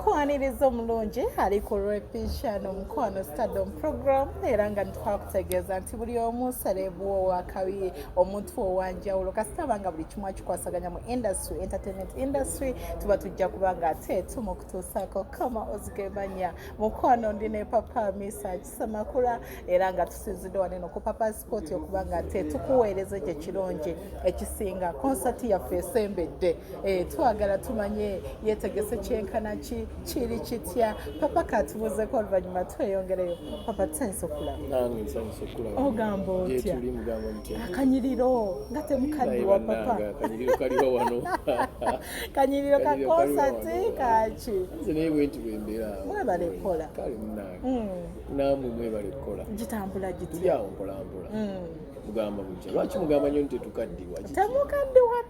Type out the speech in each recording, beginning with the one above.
omukwaniriza omulungi ali ku repetition omukwano stardom program era nga twakutegeeza nti buli omu salebu wakabi omuntu owanjawulo kasita banga buli kimu akikwasaganya mu industry entertainment industry tuba tujja kubanga ate tumukutuusaako kama ozigemanya mukwano ndi ne papa misa kisamakula era nga tusinzidde waneno ku papa sport okubanga ate tukuweereza gye kirungi ekisinga konsati yaffe esembedde twagala tumanye yetegese kyenkana kiri kitya papa katubuuzeko oluvannyuma tweyongereyo papa tusanyusa okulaba ogamba otya akanyiriro nga temukaddiwa papa kanyiriro ka konsati kaki mwebale kukola namwe mwebale kukola gitambula gityawo mpolampola mugamba butya lwaki mugamba nnyo nti tetukaddiwa temukaddiwa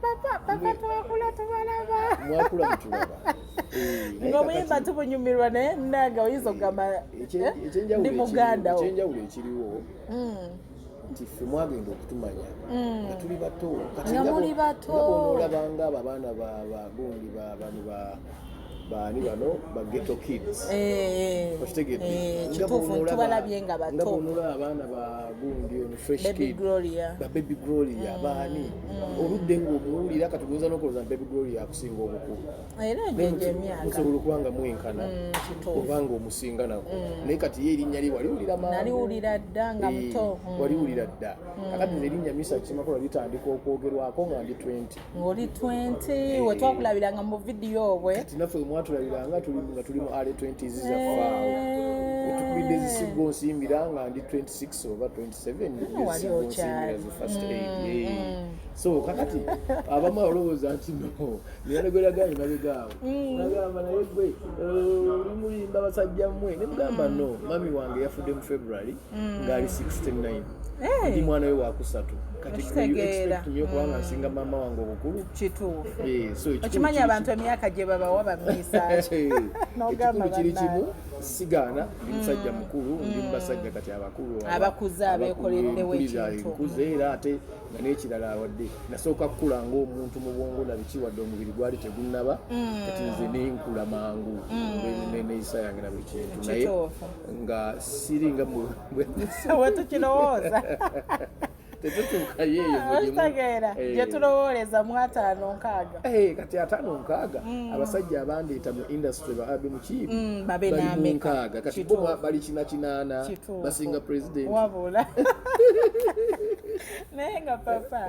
papa twakula tubalaba mwakula mutulaba ng'omuyimba tubunyumirwa naye nange oyinza okugamba ndi muganda wo ekyenjawulo ekiriwo nti ffe mwagenda okutumanya nga tuli bato nga muli bato olabanga abo abaana bagundi bani bano ba ghetto kids okitegedde kituufu tubalabye nga bato nga bonola abaana bagundi ono fresh kid ba baby gloria baani oludde ng'omuwulira katugonza n'okuloza baby gloria akusinga obukulu era njenje emyaka musobola okubanga mwenkana obanga omusinga nako naye kati ye erinnya lye waliwulira mangu naliwulira dda nga muto waliwulira dda kakati erinnya misa kimakola litandika okwogerwako nga ndi 20 ng'oli 20 we twakulabiranga mu vidiyo obwe kati naffe mwatulabiranga tuli mu early 20s zaffaawo etukubidde zisigo nsimbira nga ndi 26 oba 27 zisigo nsimbira zi first aid so kakati abamu olowooza nti no niyanegweraganye mabegaawo nagamba naye gwe olimuyimba basajja mmwe ne mugamba no mami wange yafudde mu February ng'ali 69 ndi mwana we wakusatu kati expect myo kubanga nsinga mama wange obukulu kituufu okimanya abantu emyaka gye babawa bamisaaki n'ogamba kiri kimu sigaana ndi musajja mukulu ndi mubasajja kati abakulu abakuze abeekoleddewo ekintu nkuze era ate nga n'ekirala awadde nasooka kukula ng'omuntu mu bwongo na biki wadde omubiri gwali tegunnaba kati nze nenkula mangu neeyisa yange na buli kintu naye nga siringa wetukirowooza tetutuuka yeeyo okitegeera gye tulowooleza mu 5-6 kati 5-6 abasajja abandeeta mu industry baabe muki babe bali mu 6 kati bo bali kinakinaana basinga president wabula naye nga papa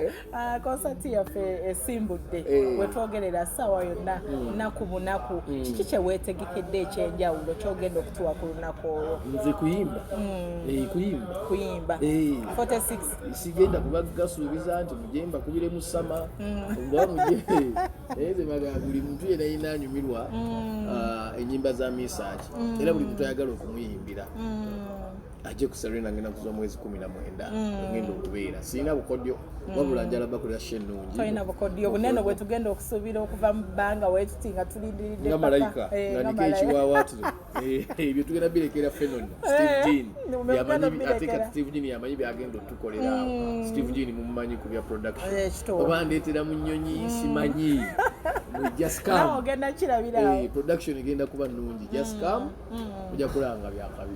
konsati yaffe esimbudde wetwogerera ssaawa yonna nnaku bunaku kiki kyeweetegekedde ekyenjawulo kyogenda okutuwa ku lunaku olwo nze kuyimba kuyimba 46 sigenda kubagasuubiza nti mujemba kubire mu sama nga mujembe naye ze magamba buli muntu yena yina anyumirwa ennyimba za misaaki era buli muntu ayagala okumuyimbira ajje ku Serena ngenda kuza mwezi 19 ngenda okubeera sirina bukodyo wabula njala bakulira shenungi toyina bukodyo bunene bwe tugenda okusuubira okuva mu bbanga wetutinga tulindiridde nga malayika nga ekiwawaatiro ebyo tugenda birekera fenon Steve Jean yamanyi ate kati Steve Jean yamanyi byagenda otukolera awo Steve Jean mumumanyi ku bya production oba ndeetera mu nnyonyi simanyi just come ogenda kirabira production egenda kuba nnungi just come ojja kulanga byakabi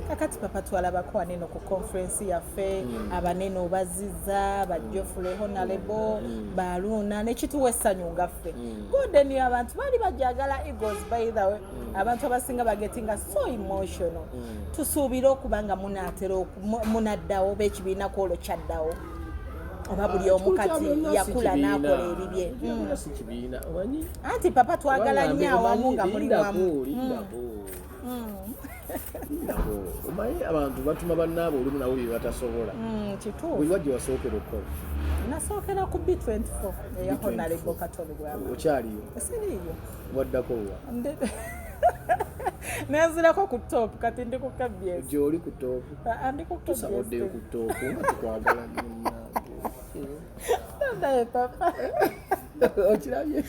kakati papa twalabako waneno ku conference yaffe abanene obazizza bajjofule honorable baluna nekituwa essanyu ngaffe godeni abantu bali bajagala Eagles by the way abantu abasinga bagetinga so emotional tusuubira okubanga munaddawo bekibiina kwolwo kyaddawo oba buli omu kati yakula n'akola ebibye anti papa twagala nnyo awamu nga muli wamu omanyi abantu batuma bannaabo olumu nawo bye batasobola kituufu buli wajje wasookera okukola nasookera ku B24 eya honorable Katoli Bwama okyaliyo siriyo waddako wa nenzirako ku top kati ndi ku kabyesi gy'oli ku top ndi ku kabyesi tusaboddeyo ku top nga tukwagala ndaye papa okirabye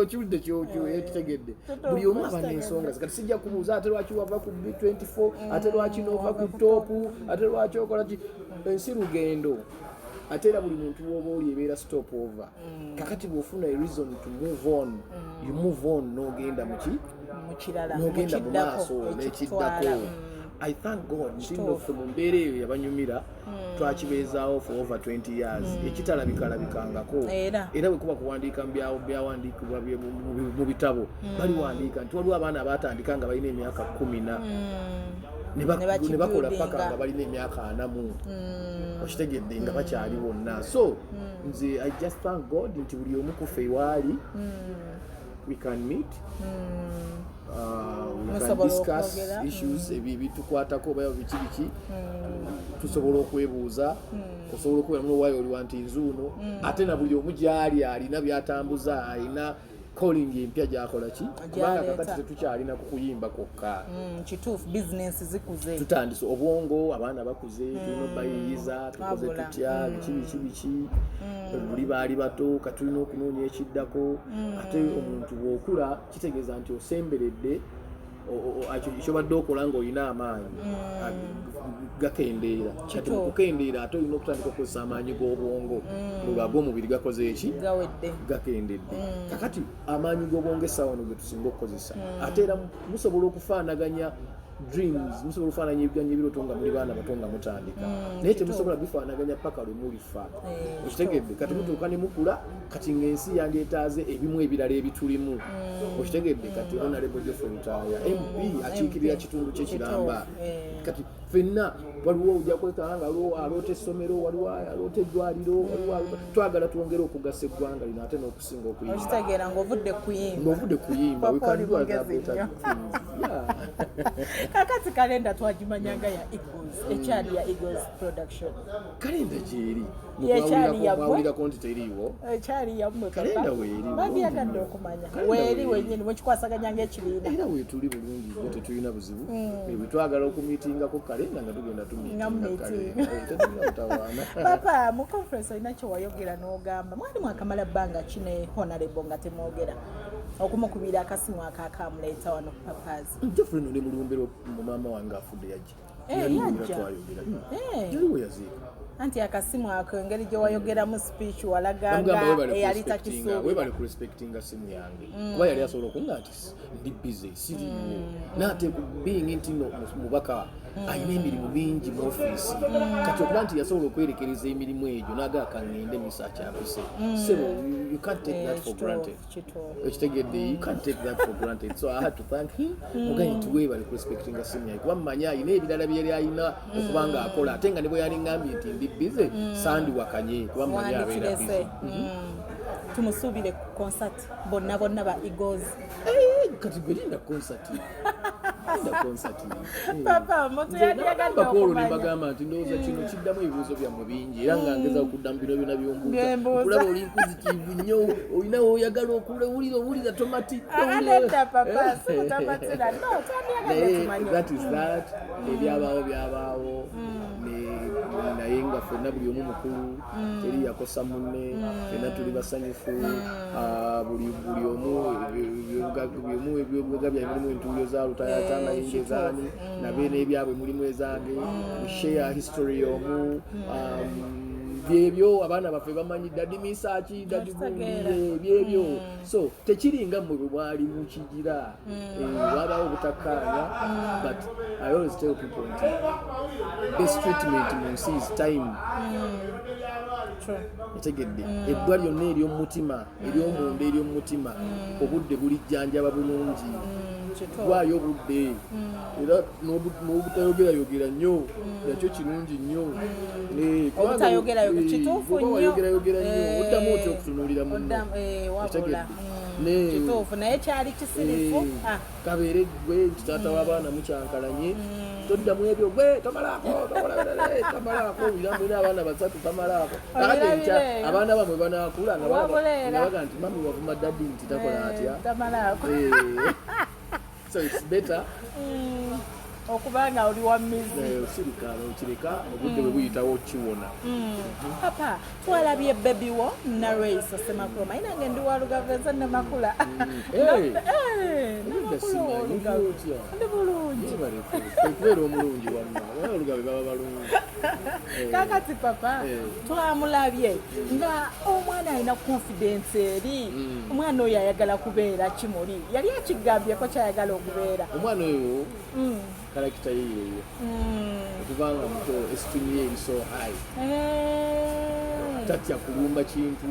okiwulidde kyokitegedde buli omu aba n'ensonga ze kati sijja kubuuza ate lwaki wava ku B24 ate lwaki n'ova ku top ate lwaki okola ki ensi lugendo ate era buli muntu woba oli ebeera stop over kakati bw'ofuna a reason to move on you move on n'ogenda n'ogenda mu maaso n'ekiddako. I thank God ntindo ffe mu mbeera eyo yabanyumira twakibeezaawo for over 20 years ekitalabikangako era bwe kuba kuwandiika mu byawandiikibwa mu bitabo baliwandiika nti waliwo abaana abaatandika nga balina emyaka 10 ne bakola paka nga balina emyaka 4 okitegedde nga bakyali bonna. So nze I just thank God nti buli omu ku ffe waali we can meet we can discuss issues ebitukwatako oba biki tusobola okwebuuza osobola okubeera muno waayo oli wanti nzuuno ate na buli omu gyali alina byatambuza alina calling empya gyakola ki kubanga kakati tetukyalina kukuyimba kwokka kituufu business zikuze tutandise obwongo abaana bakuze tulina obayiiyiza tukoze tutya biki buli baali bato katulina okunoonya ekiddako ate omuntu bw'okula kitegeeza nti osemberedde kyobadde okola ng'olina amaanyi gakendeera kati okukendeera ate olina okutandika okukozesa amaanyi g'obwongo olwa g'omubiri gakoze eki gakendedde kakati amaanyi g'obwongo essaawa no ge tusinga okukozesa ate era musobola okufaanaganya dreams musobola okufaanaganya ebiganya ebirooto nga muli baana bato nga mutandika naye temusobola bifaanaganya paka lwe mulifa okitegedde kati mutuuka ne mukula kati ng'ensi yandyetaaze ebimu ebirala ebitulimu okitegedde kati honorable Geoffrey Rutaaya MP akiikirira kitundu ky'ekiramba kati ffenna waliwo ojja kwetaba nga aloota essomero waliwo aloota eddwaliro waliwo twagala twongere okugasa eggwanga lino ate n'okusinga okuyimba okitegeera ng'ovudde kuyimba we can do other better things kakati kalenda twagimanyanga ya Eagles ekyali ya Eagles production kalenda gyeri yekyaliyawulirako nti teriiwo ekyali yammwe kalenda weeri babyagadde okumanya weeri wennyini mwekikwasaganya ng'ekibiina era weetuli bulungi nnyo tetulina buzibu bwe twagala okumiitingako kalenda nga tugenda tumiitinga papa mu conference olina kye wayogera n'ogamba mwali mwakamala bbanga ki ne honorable nga temwogera okumukubira akasimu akaakamuleeta wano papazi Geoffrey no ne mulumbero mu maama wange afudde yajja yaliwo yaziika anti akasimu ako engeri gye wayogeramu speech walaganga eyali takisuubira webale ku respectinga simu yange kuba yali asobola okunga nti ndi busy siriiwo naate being nti mubaka alina emirimu mingi mu ofiisi kati okuba nti yasobola okwerekereza emirimu egyo n'agaaka ngende research apise sebo you can't take that for granted ekitegedde you can't take that for granted so I had to thank him mugaye nti weebale ku respectinga simu yange kuba mumanya alina ebirala byeri alina okuba nga akola ate nga ne bwe yali ngambye nti ndi busy sandiwakanye kuba mumanya abeera busy tumusuubire ku concert bonna ba Eagles kati gwe linda concert papa moto yagadde okumanya bagamba nti ndowooza kino kiddamu ebibuuzo byammwe bingi era nga ngeza okuddamu bino byonna byombuuza okulaba oli inquisitive nnyo olina woyagala owulira tomati that is that ebyabaawo naye nga ffenna buli omu mukulu teri yakosa munne ffenna tuli basanyufu buli omu ebyobugaga byamirimu entuuliro za lutayata nayinga ezaani nabe n'ebyabwe mulimu ezange share history y'omu byebyo abaana baffe bamanyi dadi misaaki dadi gundire byebyo so tekiringa mmwe bwe mwali mukigira wabawo obutakkaanya but I always tell people nti best treatment mu nsi is time etegedde ebbwa lyonna ery'omumutima ery'omunda ery'omumutima obudde bulijjanjaba bulungi waayo obudde era n'obutayogerayogera nnyo nakyo kirungi nnyo obutayogerayogera nnyo oddamu otya okutunuulira munno kituufu naye kyali kisirifu kabeere gwe kitaata w'abaana mukyankalanye toddamu ebyo gwe tomalaako birambo ina abaana basatu tamalaako ate nkya abaana bamwe banaakula nga baga nti mami wavuma daddi nti takola atya so it's better okubanga oli wa mizi osirikala okireka obudde bwe buyitawo kiwona papa twalabye baby wo na Race Semakroma inange ndi walugaveza ne makula Olugabe ndi bulungi kubeera omulungi wamma olugabe baba balungi kakati papa twamulabye nga omwana alina confidence eri omwana oyo ayagala kubeera kimuli yali akigambyeko kyayagala okubeera omwana oyo karakita yeeyo okubanga muto esitimu ye eri so high tatya kulumba kintu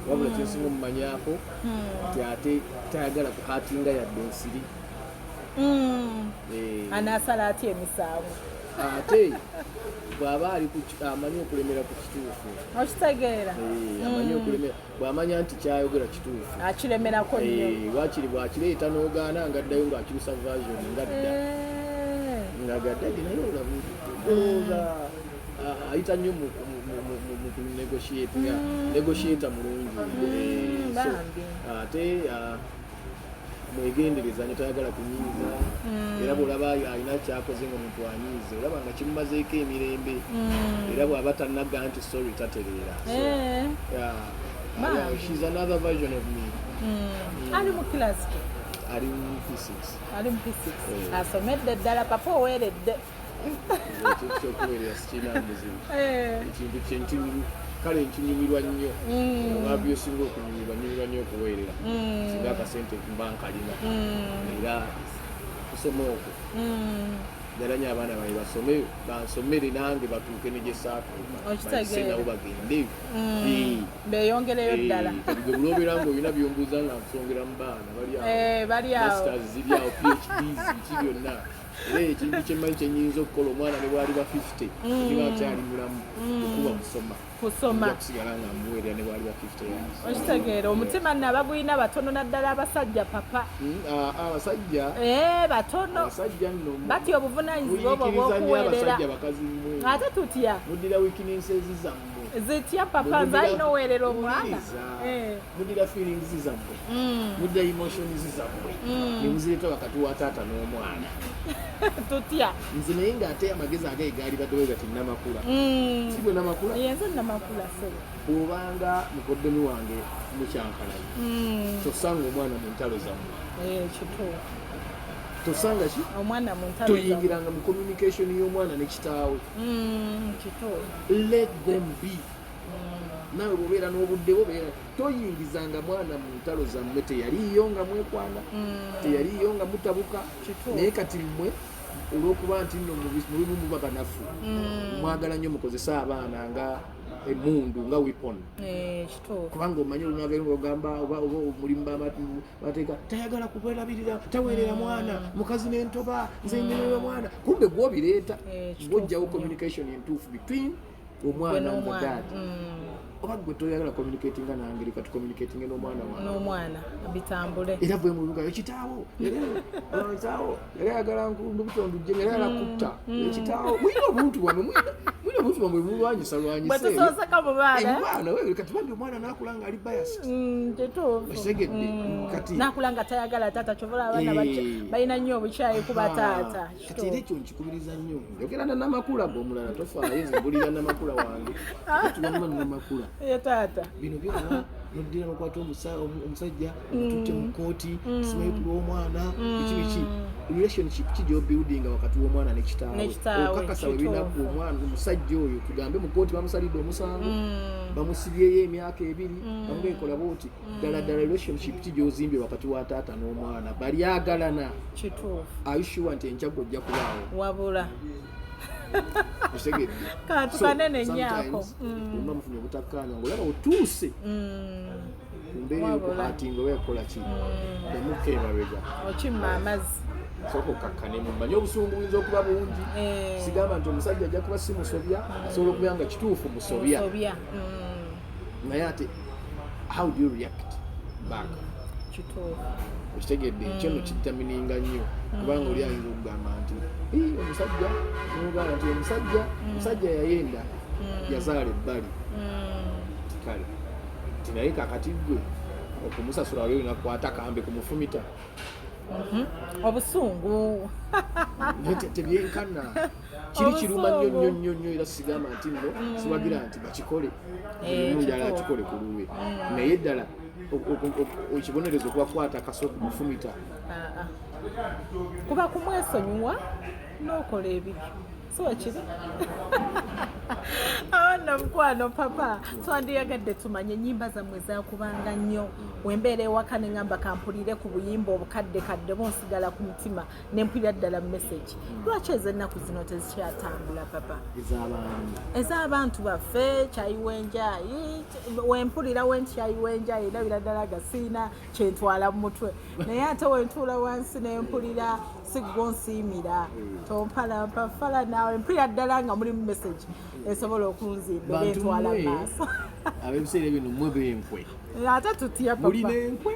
wabula kyensinga omumanyako nti ate tayagala kuhatinga yadde ensiri anaasala atya emisango ate bw'aba amanyi okulemera ku kituufu okitegeera amanyi okulemera bw'amanya nti kyayogera kituufu akiremerako nnyo wakiri bw'akireeta n'ogaana ngaddayo ng'akirusa version ngadda nga gaddadi naye olabulooza ayita nnyo mu negotiator mulungi ate mwegendereza netayagala kunyiiza era bwolaba alina kyakoze nga omuntu anyiize olaba nga kimumazeeko emirembe era bw'aba tanagga nti sorry tatereera she's another version of me ali mu class ali mu P6 asomedde ddala papa oweeredde ekintu kyokuweerera sikirina muzibu ekintu kyenkiniru kale nkinyumirwa nnyo abantu byosinga okunyumirwa nnyo okuweerera singa akasente mba nkalina era kusoma okwo jaranya abaana baye bansomere nange batuuke ne gye saatuuka bagende beyongereyo ddala gwe buloobeera ng'olina byombuuza nga nsongera mu baana baliawo masters ziri awo PhDs biki byonna era ekintu kyemmanyi kyenyinza okukola omwana ne bwali ba 50 niba akyali mulamu okuba kusoma kusigala nga muweerera ne bwali ba 50 years okitegeera omutima nabagulina batono naddala abasajja papa abasajja batono abasajja nno batya obuvunaanyizibwa obwo bw'okuweerera bakazi mmwe ate tutya muddira weaknesses zammwe zitya papa nze alina oweerera omwana muddira feelings zammwe muddira emotions zammwe ne muzireeta wakati wa taata n'omwana tutya nze naye ng'ate amagezi agaye gaali baddewe gati namakula sigwe namakula yenze namakula sebo obanga mukoddemu wange mukyankalayo tosanga omwana mu ntalo zammwe kituufu tosanga ki omwana mu ntalo toyingiranga mu communication y'omwana ne kitaawe let them be nawe bwobeera n'obudde bobeera toyingizanga mwana mu ntalo zammwe teyaliiyo nga mwekwana teyaliiyo nga mutabuka naye kati mmwe olw'okuba nti nno mulimu muba banafu mwagala nnyo mukozesa abaana nga emundu nga weapon kubanga omanyi olunavera ogamba oba omulimu bateeka tayagala kukwerabirira taweerera mwana mukazi n'entoba nze nyemerera mwana kumbe gwobireeta ng'ojjawo communication entuufu between omwana nga dad oba gwe toyagala communicatinga nange leka tucommunicatinge n'omwana bitambule era bwe muluga ekitaawo era yagala ndubutondo jje era yagala kutta ekitaawo mwina obuntu bwamwe mulwanyisa bwetusoseka mu baana wewe kati bambi omwana nakula nga ali biased osegedde kati nakula nga tayagala taata kyobola abaana balina nnyo obukyayi ku bataata kati era ekyo nkikubiriza nnyo yogera namakula g'omulala tofaayo nze mbulira namakula wange tubamuma namakula taata bino byonna noddira nokwata omusajja tutte mu kooti simayi lw'omwana biki relationship kijyobuildinga wakati w'omwana ne kitaawe okakasa webinaku omwana omusajja oyo tugambe mu kooti bamusalidde omusango bamusibyeyo emyaka 2 bamugekola booti ddala relationship kijyozimbye wakati wa taata n'omwana balyagalana kituufu ayishuwa nti enkyago ojja kubaawo wabula osegedde kantu kanene nnyako olina mufunye obutakkaanya ng'olaba otuuse mbeera yokuhatinga oba ekola ki emuka emabega okimma amazzi sooka okkakkanemu mmanyi obusungu buyinza okuba bungi sigamba nti omusajja ajja kuba si musobya asobola okubeera nga kituufu musobya naye ate how do you react back okitegedde ekyono kitamininga nnyo kubanga oli ayinza okugamba nti omusajja nomugamba nti omusajja yayenda yazaala ebbali kale nti naye kakati gwe okumusasula wali olina kukwata kambe kumufumita obusungu tebyenkana kiri kiruma nnyo era sigamba nti nno sibagira nti bakikole mulala akikole ku luwe naye ddala ekibonerezo kubakwata kaso kumufumita kuba kumwesonyiwa n'okola ebibyo so kiri awana mukwano papa twandiyagadde tumanye ennyimba zammwe zakubanga nnyo wembeera ewaka ne ngamba kampulire ku buyimba obukadde bonsigala ku mutima nempulira ddala message lwaki ez'ennaku zino tezikyatambula papa ez'abantu baffe kyayiwenjayi wempulira wentkyayiwenjayi ndabira ddala gasiina kyentwala mu mutwe naye ate wentuula wansi nempulira sigonsiimira tompalampa fala naawe mpulira ddala nga mulimu message esobola okunzimba bentwala maaso abebiseera bino mwe benkwe ate tutya papa mulina enkwe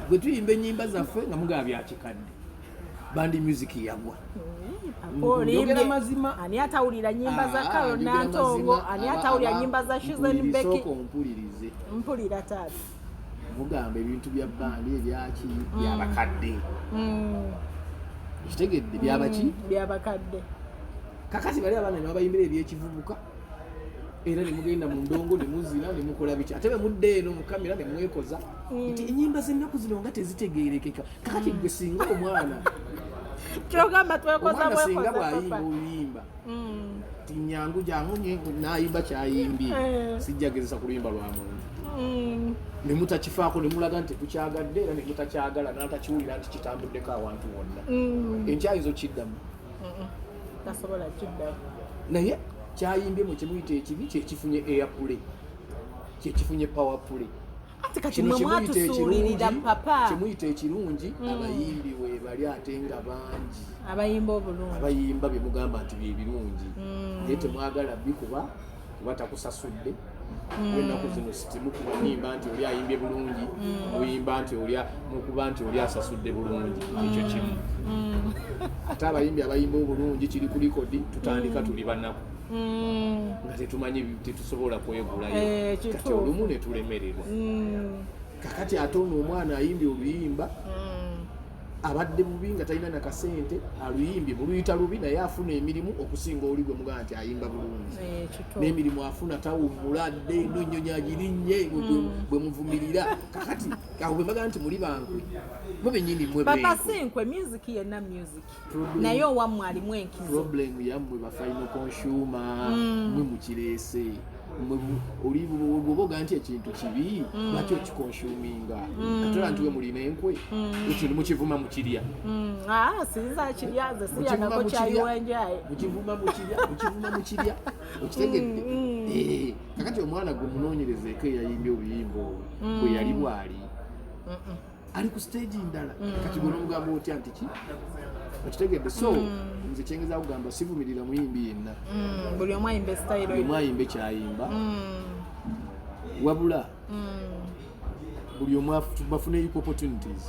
bwe tuyimba ennyimba zaffe nga mugaba byakikadde bandi music yagwa njogera mazima ani atawulira nyimba za Karo Nantongo ani atawulira nyimba za Shizen Becky mpulira taata mugamba ebintu bya bandi ebyaki byabakadde kitegedde byabakadde kakati bali abaana nabayimbira ebyekivubuka era nemugenda mu ndongo nemuzina nemukola biki ate bemudde eno mu kamera nemwekoza nti enyimba z'ennaku zino nga tezitegeerekeka kakati gwe singa omwana kyogamba twekoza singa bwayimba oluyimba ti nyangu jangu nayimba kyayimbye sijjagezesa kuluyimba lwa muntu nemutakifaako nemulaga nti tukyagadde era nemutakyagala natakiwulira nti kitambuddeko awantu wonna enkyayizo kiddamu tasobola kiddamu naye kyayimbyemu kyemuyita ekibi kyekifunye airplay kyekifunye power play ati kati mwe mwatusuulirira papa kyemuyita ekirungi abayimbi we bali ate nga bangi abayimba obulungi abayimba bye mugamba nti bye birungi naye temwagala bikuba kuba takusasudde ennaku zino sitimukuba nimba nti oli ayimbye bulungi muyimba nti mukuba nti oli asasudde bulungi ekyo kimu ate abayimbi abayimba obulungi kiri ku likodi tutandika tuli banaku nga tetumanyi tetusobola kwegulayo kati olumu netulemererwa kakati ate ono omwana ayimbye oluyimba abadde bubi nga talina nakasente aluyimbye muluyita lubi naye afuna emirimu okusinga oli gwe mugamba nti ayimba bulungi n'emirimu afuna tawummula dde nonyonyi agirinnye bwe muvumirira kakati awo bwe mbaga nti muli bankwe mwe benyini mwe papa sinkwe music yenna music naye owammwe alimu enkizo problem yammwe ba final consumer mwe mukireese bwoboga nti ekintu kibi lwaki okikonsuminga katola nti we mulina enkwe ekintu mukivuma mukirya sinza kiryaze siyanako kyayiwenjaye mukivuma mukirya okitegedde kakati omwana gwe munoonyerezeeko eyayimbye obuyimba obwo bwe yali bwali ali ku stage ndala kati gwe nomugamba otya nti ki okitegedde so nze kyengeza kugamba sivumirira muyimbi yenna buli omu ayimba style buli omu ayimba ekyayimba wabula buli omu bafune equal opportunities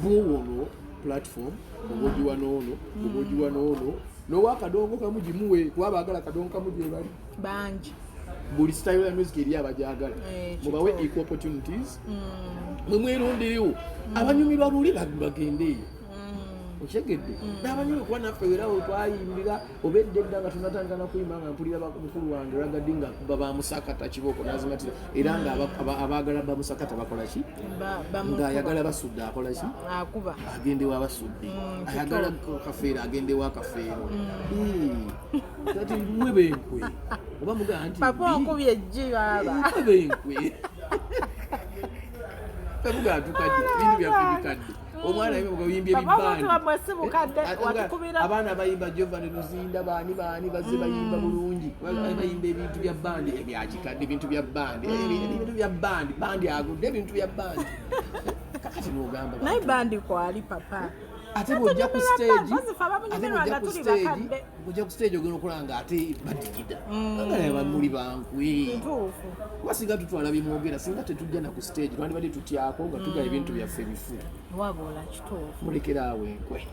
bwowono platform obogiwa noono obogiwa noono nowa akadongo kamu gimuwe kuba baagala akadongo kamu gye bali bangi buli style ya music eri abajagala mubawe equal opportunities mweronderiwo abanyumirwa luli bagendeeyo okyegedde n'abanyumirwa kuba naffe werawo twayimbira obedde edda nga tunatandika nakuyimba nga mpulira mukulu wange ragaddi nga kuba bamusakata kiboko nazimatira era nga abaagala bamusakata bakola ki ng'ayagala basudde akola ki agendewo abasudde ayagala kafeero agendewo akafeero kati mwe benkwe oba mugamba nti papa okubye ejji baba mwe benkwe kabuga tukadde bintu byaffe bikadde omwana yimbye abaana bayimba Giovanni Luzinda baani bazze bayimba bulungi bayimba ebintu bya bandi ebyakikadde ebintu bya bandi bandi agudde ebintu bya bandi kakati nogamba naye bandi kwali papa ate bwojja ku stage ogenda okulanga ate badigida agala muli bankwe kuba singa tutwala bimwogera singa tetujja na ku stage twandibadde tutyako nga tugala ebintu byaffe bifu wabula kituufu mulekerawo enkwe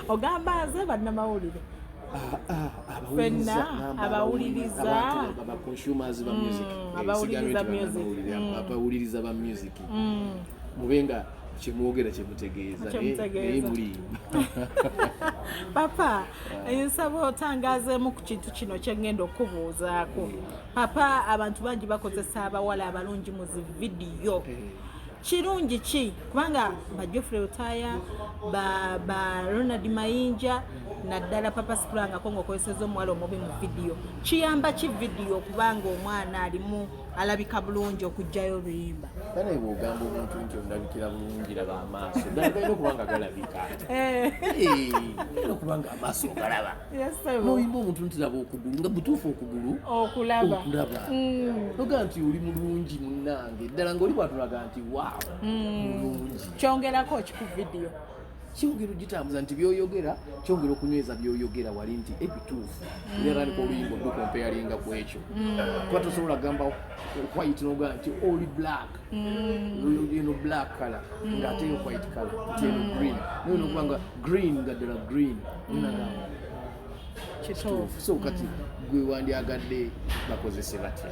ogamba nze bannamawulire abawuliriza ba music mubenga kyemwogera kyemutegeeza naye mulimba Papa nsaba otangazeemu ku kintu kino kye ngenda okubuuzaako. Papa abantu bangi bakozesa abawala abalungi mu zi vidiyo. Kirungi ki kubanga ba Geoffrey Lutaya ba Ronald Mayinja naddala Papa Sipulanga ko ng'okozeseza omuwala omubi mu vidiyo. Kiyamba ki vidiyo kubanga omwana alimu alabika bulungi okujjayo oluyimba? Kana bw'ogamba omuntu nti ondabikira bulungi laba amaaso galina okubanga galabika galina okubanga amaaso galaba n'oyimba omuntu nti laba okugulu nga butuufu okugulu okulaba noga nti oli mulungi munnange ddala ng'oli bwatulaga nti waawo mulungi kyongerako ki ku vidiyo kyongera ogitambuza nti byoyogera kyongera okunyweza byoyogera wali nti ebituufu era niko oluyimba odukompeyalinga ku ekyo kuba tosobola gamba white noga nti oli black eno black color ng'ate yo white color nti eno green naye nokubanga green nga ddala green nagamba kituufu so kati gwe wandyagadde bakozese batya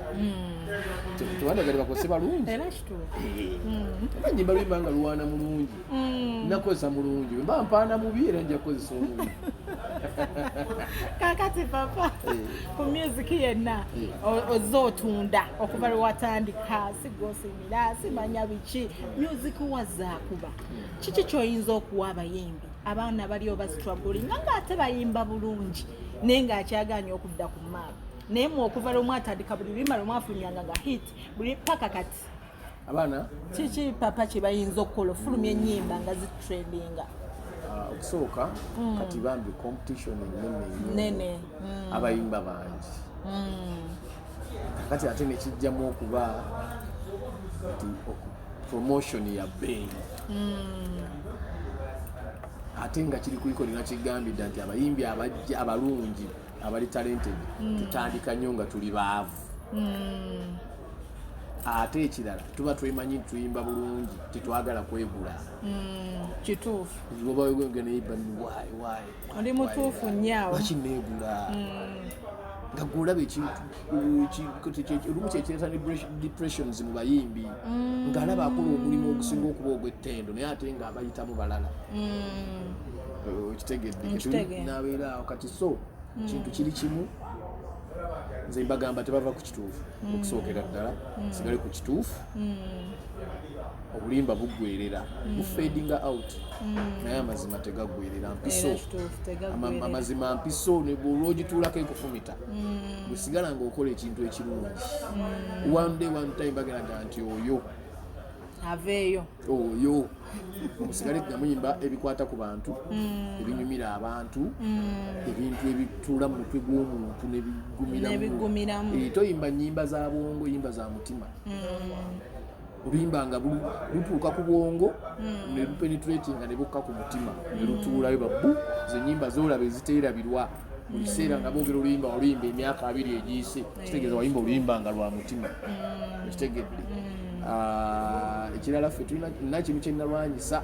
tewandyagadde bakozese balungi era kituufu nyimba luyimba nga luwaana mulungi nakozesa mulungi mba mpaana mubi era nja kukozesa omulungi kakati papa ku music yenna ozze otunda okuva lwe watandika sigosimira simanya biki music wazaakuba kiki kyoyinza okuwa abayimbi abaana baliyo bastrugglinga ng'ate bayimba bulungi naye ng'akyaganya okudda ku maapu naye mu okuva lwe mwatandika buli luyimba lwe mwafunyanga nga hit buli paka kati abaana kiki papa kye bayinza okukola ofulumya ennyimba nga zitrendinga okusooka kati bambi competition nene abayimba bangi kati ate nekijjamu okuba nti promotion ya bbeeyi ate nga kiri kuliko lina kigambidde nti abayimbi abalungi abali talented tutandika nnyo nga tuli baavu ate ekirala tuba twemanyi nti tuyimba bulungi tetwagala kwegula kituufu wayi oli mutuufu nnyawo bakineegula nga gulaba olumu kyekireeta depressions mu bayimbi ng'alaba akola omulimu ogusinga okuba ogw'ettendo naye ate ng'abayitamu balala okitegedde nabeera awo kati so kintu kiri kimu nze mbagamba tebava ku kituufu okusookera ddala sigale ku kituufu obulimba buggwerera bufadinga out naye amazima tegaggwerera mpiso amazima mpiso olwogituulako ekufumita bwesigala ng'okola ekintu ekirungi one day one time bageraga nti oyo aveeyo oyo musigale gamuyimba ebikwata ku bantu ebinyumira abantu ebintu ebituula mu mutwe gw'omuntu nebigumiramu toyimba nyimba za bwongo yimba za mutima oluyimba nga lutuuka ku bwongo ne lupenetratinga ne bukka ku mutima ne lutuulayo babbu zo nyimba zoolaba eziteerabirwa buli kiseera nga boogera oluyimba oluyimba emyaka 2 egiyise kitegeeza wayimba oluyimba nga lwa mutima ekitegedde ekirala ffe tulina kintu kye nalwanyisa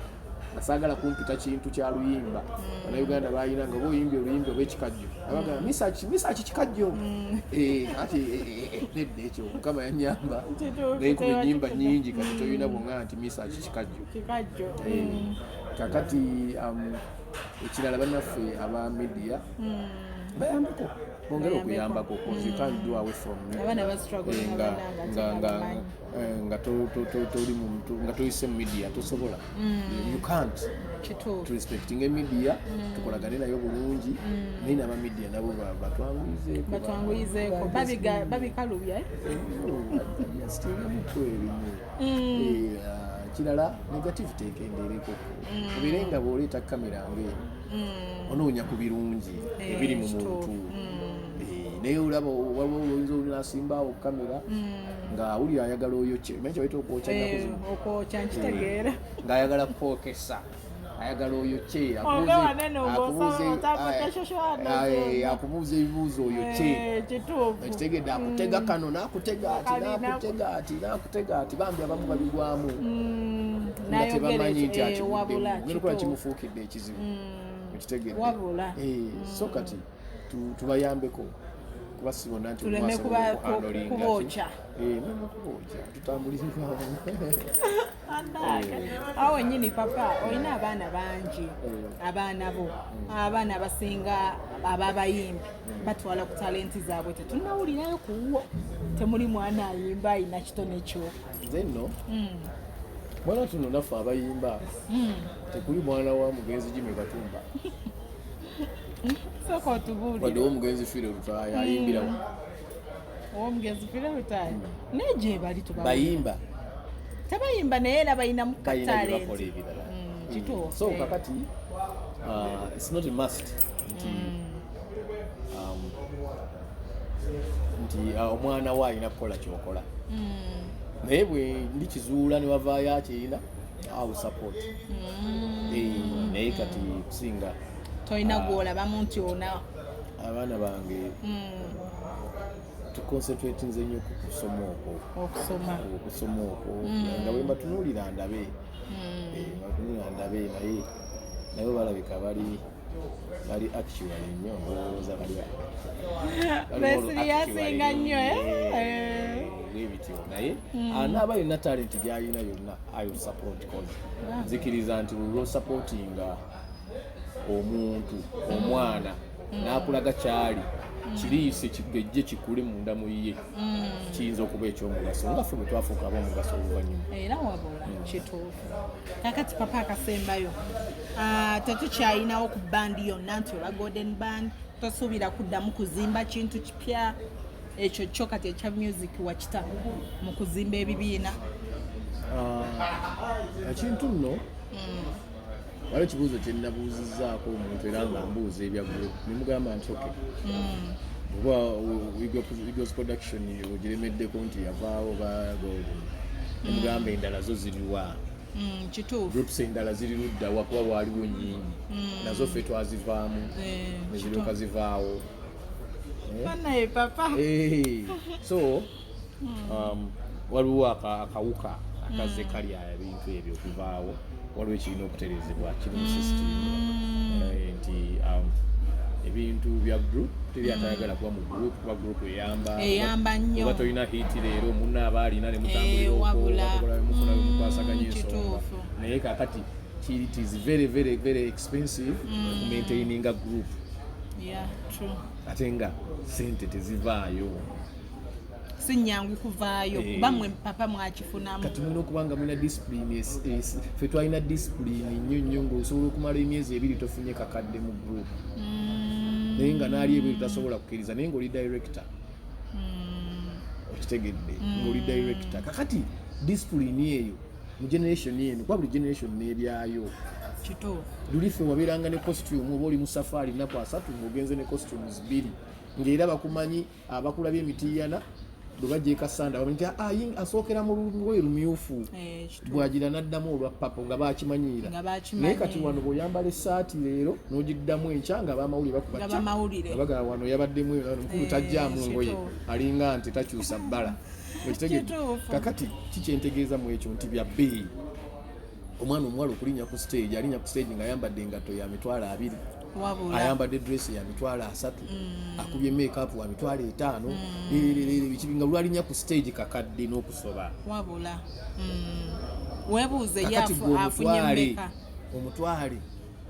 nasaagala kumpita kintu kya luyimba bannayuganda balina nga oba oyimbi oluyimba oba ekikajjo abagamba misaki kikajjo ati nedda ekyo mukama yanyamba nayenkuba ennyimba nyingi kati toyina bwonga nti misaki kikajjo kakati ekirala bannaffe aba media bayambako bongera okuyambako nga toyise mu media tosobola you can't respecting media tukolagane nayo bulungi naye n'aba media nabo batwanguyizeeko babikalubya kirala negativity ekendeereko ebire nga bw'oleeta kamera ngaeno onoonya ku birungi ebiri mu muntu naye olaba waliwo olwoyinza olinasimbawo kamera nga wuli ayagala oyokye manyi kyebaita okwokya nkitegeera ng'ayagala kwokesa ayagala oyokye akubuuza ebibuuzo oyokye ekitegedde akutega kano nakutega ati bambi abamu babigwamu nga tebamanyi nti akibuddemu kimufuukidde ekizibu ekitegedde so kati tubayambeko kuba sibona nti tuleme kubookya tutambulirwa awo wennyini papa olina abaana bangi abaana bo abaana abasinga ababayimbi batwala ku talenti zaabwe tetunawulirayo kuwo temuli mwana ayimba ayina kitone kyo nze nno mwana tuno naffe abayimba tekuli mwana wa mugenzi Jimmy Katumba soko otubuulire wadde omugenzi Fire Lutaaya ayimbirawo omugenzi Fire Lutaaya neje bali bayimba tabayimba naye era balinamu talenti kituufu so kakati it's not a must nti omwana we alina kukola kyokola naye bwe ndikizuula ne wavaayo akirina awo support naye kati kusinga tolina gwolabamu nti ona abaana bange tuconcentrate nze nnyo ku kusoma okwo nga bwe mbatunuulira ndabe naye nabo balabika bali actual nnyo ndowooza besiriyasinga nnyo bwebityo naye anaaba yonna talenti gy'alina yonna ayo support kozi nzikiriza nti bwe supportinga omuntu omwana n'akulaga kyali kiriise kigejje kikule munda mu ye kiyinza okuba ekyomugaso nga ffe bwe twafuuka ab'omugaso oluvannyuma era wabula kituufu kakati papa akasembayo tetukyalinawo ku bandi yonna nti oba golden band tosuubira kuddamu kuzimba kintu kipya ekyo kyo kati ekya music wakita mu kuzimba ebibiina ekintu nno waliwo ekibuuzo kye nnabuuzizzaako omuntu era nga mbuuza ebya group ne mugamba nti oke oba Eagles production ogiremeddeko nti yavaawo ba golden ne mugamba endala zo ziriwa kituufu groups endala ziri ludda wakuba waaliwo nyingi nazo ffe twazivaamu ne ziryoka zivaawo naye papa so waliwo akawuka akaze kalya ebintu ebyo okuvaawo waliwo ekirina okuterezebwa kiri mu system nti ebintu bya group teri atayagala kuba mu group kuba group eyamba nnyo oba tolina hiti leero munna aba alina ne mutambulira okwomukola mukwasaganya ensonga naye kakati it is very very very expensive okumaintaining a group ate nga sente tezivaayo si nnyangu kuvaayo kuba mwe papa mwakifunamu kati mulina okuba nga mulina discipline ffe twalina discipline nnyo nnyo ng'osobola okumala emyezi 2 tofunye kakadde mu group naye nga naali ebyo tasobola kukkiriza naye ng'oli director okitegedde ng'oli director kakati discipline eyo mu generation eno kuba buli generation n'ebyayo kituufu luli ffe wabeeranga ne costume oba oli mu safaari nnaku 3 ng'ogenze ne costumes 2 ng'era bakumanyi abakulabya emitiiyana bwe bajja ekasanda bamanyi nti asookera mu lugoye lumyufu bwagira n'addamu olwa papo nga bakimanyiira naye kati wano bw'oyambala essaati leero n'ogiddamu enkya nga abamawulire bakubaca bagaa wano yabaddemu omukulu tajjaamu ngoye alinga nti takyusa bbala ekitegedde kakati kikyentegeeza mu ekyo nti bya bbeeyi omwana omuwala okulinnya ku stage alinnya ku stage ng'ayambadde engatto ya mitwalo 2 ayambadde dress ya mitwalo 3 akubye makeup wa mitwalo 5 nga lwalinnya ku stage kakadde n'okusoba wabula webuuze yafu afunye mmeka omutwale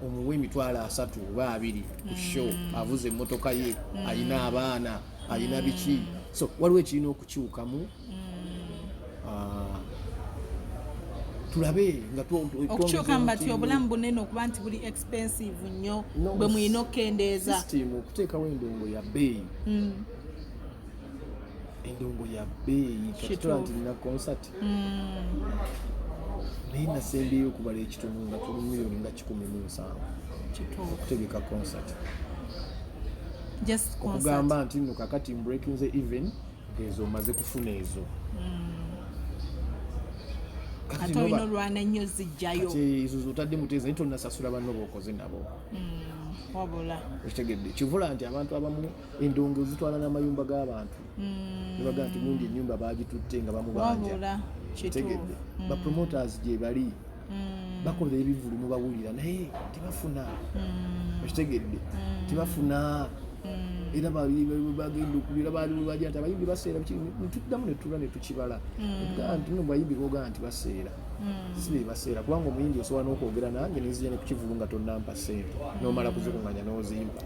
omuwe emitwalo 3 oba 2 ku show avuze emmotoka ye alina abaana alina biki so waliwo ekirina okukyukamu tulabe nga okukyuka mbati obulamu bunene okuba nti buli expensive nnyo bwe mulina okukendeeza system okuteekawo endongo ya bbeeyi endongo ya bbeeyi katitola nti nina concert naye nasembeyo okubala ekitono nga tuli miliyoni nga 17 okutegeka concert okugamba nti nno kakati mbreakinze even ezo omaze kufuna ezo ate olina olwana nnyo zijjayo ezo zotadde muteeza naye tolunasasula banno bookoze nabo wabula ekitegedde kivula nti abantu abamu endongo zitwala n'amayumba g'abantu nebagaa nti gundi ennyumba baagitutte nga bamubanja kitegedde bapromoters gye bali bakola ebivulu mubawulira naye tebafuna ekitegedde tebafuna era bagenda okubira baali bajja nti abayimbi baseera netuddamu netula netukibala nti no bayimbi bogaa nti baseera sibe baseera kubanga omuyimbi osobola n'okwogera nange nenzija nekukivulu nga tonnampa ssente nomala kuzikunganya n'ozimba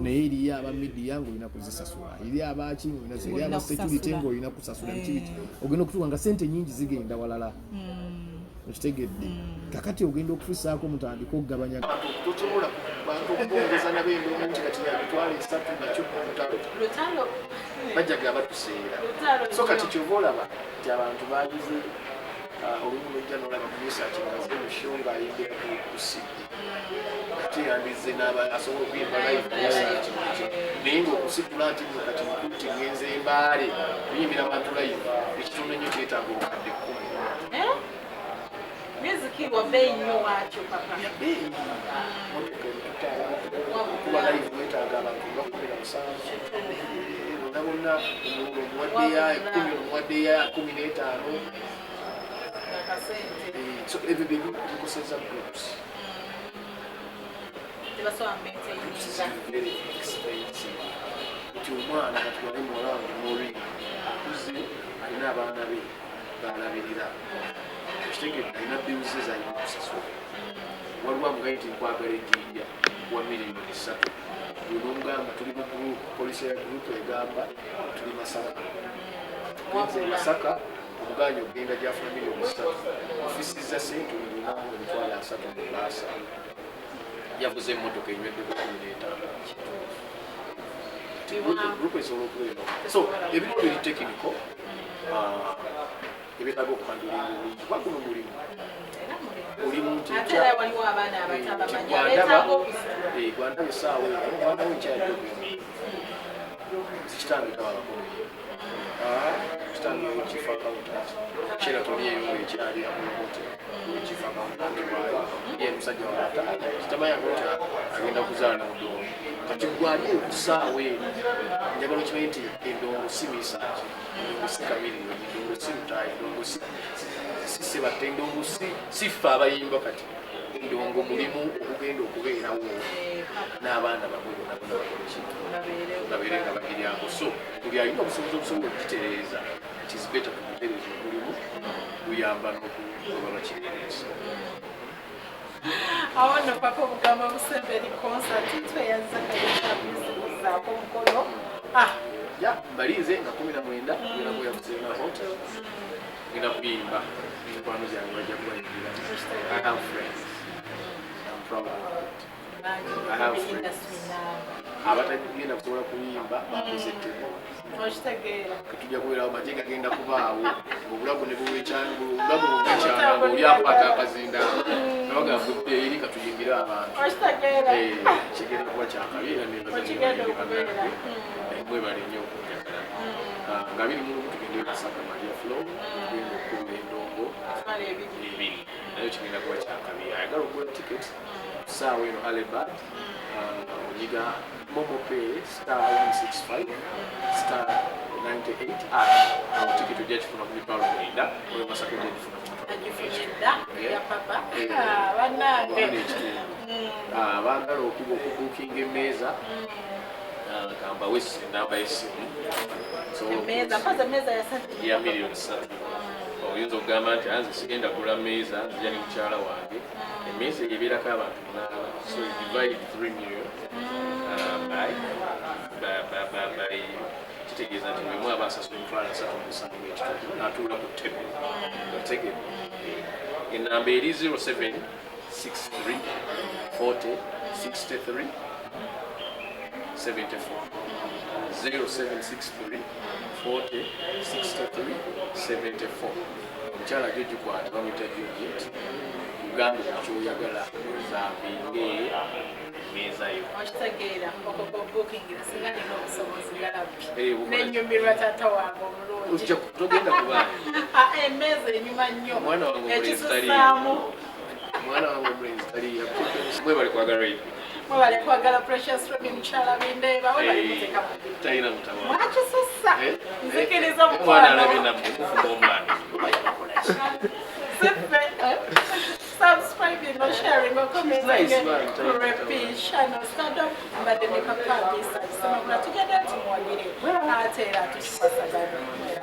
naye eriyo aba midiya ng'olina kuzisasula eriyo abaki eriyo aba security ng'olina kusasula bikibiti ogenda okutuuka nga ssente nyingi zigenda walala okitegedde kakati ogenda okufisaako mutandika okugabanya tosobola bantu okubongeza nabendongo nti kati yabitwala 3 nakyo lutalo bajjaga batuseera so kati kyova olaba nti abantu bagize olumu lwejja nolaba muresearch nga ze mushonga ayendera kukusidi ate yandize asobola okuyimba live research naye ngaokusitula nti kati nkuti ngenze embaale kuyimbira abantu live ekitundu ennyo kyetaaga obukadde 10 music wa bei nnyo wakyo papa kuba live wetaaga abantu nga 17 bonna omuwadde ya 15 so ebyo bikoseza groups very expensive nti omwana katwale muwalawange mori akuze alina abaana be balabirira kitegedde alina bills zalina okusasula waliwo amugaye nti nkwagala ejjinja wa $3 million nomugamba tuli mu group polisi ya group egamba tuli Masaka omuganya okugenda gyafuna $3 million ofisi za sente olina emitwalo 3 mu baasa yavuze emmotoka enyweddeko 15 group esobola okubeera so ebintu biri technical ebetaaga okuhandula obulungi kuba guno mulimu gwandaba essaawa gwandaba ekyajjo kitange tawalako kitange chief accountant Sheraton yeyo ekyali amulote chief accountant wayo ye musajja wata kitamanya kuti agenda kuzaala mudomo kati gwali okusaawe njagala kimanyi nti endongo si misaaki si kamiliro endongo si mutayi endongo si batta endongo si ffe abayimba kati endongo mulimu okugenda okubeerawo n'abaana bamwe bonna bakola ekintu babeere nga bagiryango so buli alina obusobozi okusobola okugitereeza kizibeta kugutereeza omulimu guyamba n'okuba bakitereeza awono papa omugamba Museveni concert tweyanza kayezaako omukono mbalize nga 19 ngenda kuya Museveni hotel ngenda kuyimba mikwano gyange bajja kubayingira I have friends I'm proud of it I have friends abatagenda kusobola kuyimba bakusetteko tujja kubeerawo maje gagenda kubaawo obulago ne buwekyanga oli akwata akazinda nabagamba eri katuyimbire abantu kigenda kuba kyakabiira mwebale nnyo okunjagala nga 21 tugende Masaka Maria Flow tugenda okukuba endongo 2 nayo kigenda kuba kyakabiira ayagala okugula ticket ssaawa eno Alebad onyiga MomoPay *165 *98 awo tiketi ojja kifuna ku mitwalo 9 oyo Masaka ojja kifuna baagala okubuukinga emmeeza gamba wesi enamba y'essimu ya $3 million oyinza okugamba nti anze sigenda kugula mmeeza nzija ne mukyala wange emmeeza ebeerako abantu 8 so divide 3 million by kitegeeza nti bwemu aba asasula emitwalo 3 n'atuula ku table otegedde enamba eri 0763 40 63 74 0763 40 63 74 omukyala gyo gikwata bamwita Juliet uganda kyoyagala zambinge emmeeza yo okitegeera okubukingira singa nina obusobozi galabbi nenyumirwa taata wange omulungi togenda kubaayo emmeeza enyuma nnyo ekisusaamu omwana wange omulenzi taliya mwe bali kwagala radio mwebale kwagala Precious Romi mukyala bindeeba webali kuteka talina mutawa mwakisussa nzikiriza omwana alabye nammwe mufuma omwana subscribing or sharing or commenting Nice man, thank you. Repisha no stardom mbadde ne papa bisa semagula tugenda tumuwagire ate era tukwasagana